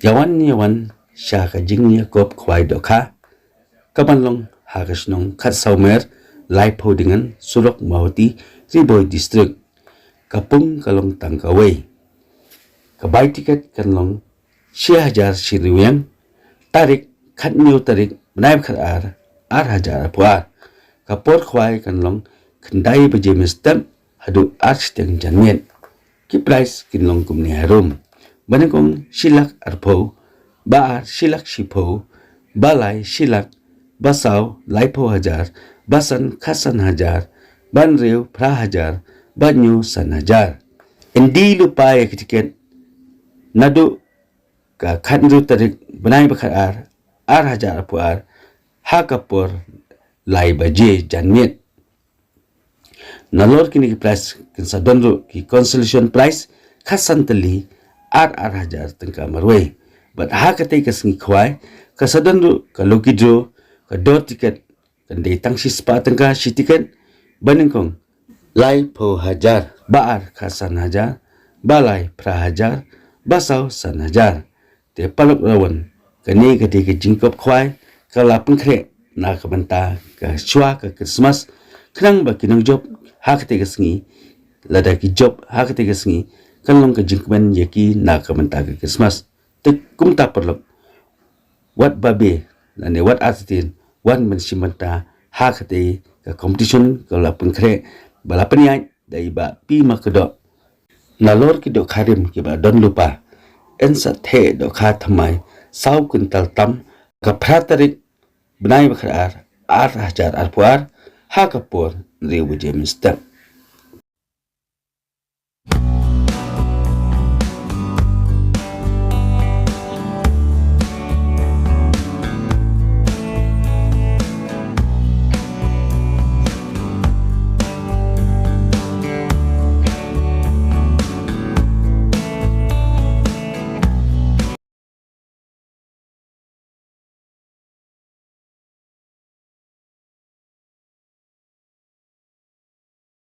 yawan syaka jingnya kop khwai doka kaban long haka shnong khat saumer laipo dengan surok mawhati bhoi district kapung kalong tangkawai kabai tiket kan long 6,000 siriwang tarik khat new tarik benaib khat ar hajar puar kapor khwai kan long kendai bejem stem hadu architect janmian ki price kin long kumni harum banakong silak arpo baar silak sipo balai silak basau laipo hajar basan khasan hajar banriu pra hajar banyu san hajar indi lupa ya tiket nadu ka khanru tarik benai bakar ar hajar puar hakapur lai baje janmiet nalor kini ki price kin sadonru ki consolation price khasan tali ar hajar tengka marwai but hakate kasngi khwai ka sadonru ka lokidro ka dot tiket kan dei tangsi spa tengka si tiket baningkong lai po hajar baar khasan hajar balai pra hajar basau san hajar te palok rawan kani ka de ka jingkop khwai ka lapeng kre na ka banta ka chua ka Christmas khnang ba kinang job hakate kasngi lada ki job hakate kasngi kan long ka jingkmen yaki na ka banta ka Christmas te kumta palok wat babe lane wat atin wan men simanta hakate ka competition ka lapeng kre balapan yai dai ba pi makedo nalor ki do kharim ki ba don lupa en sa the do kha thamai sau kuntal tam ka pratarik benai bakar ar hajar arpuar hakapur riu jem step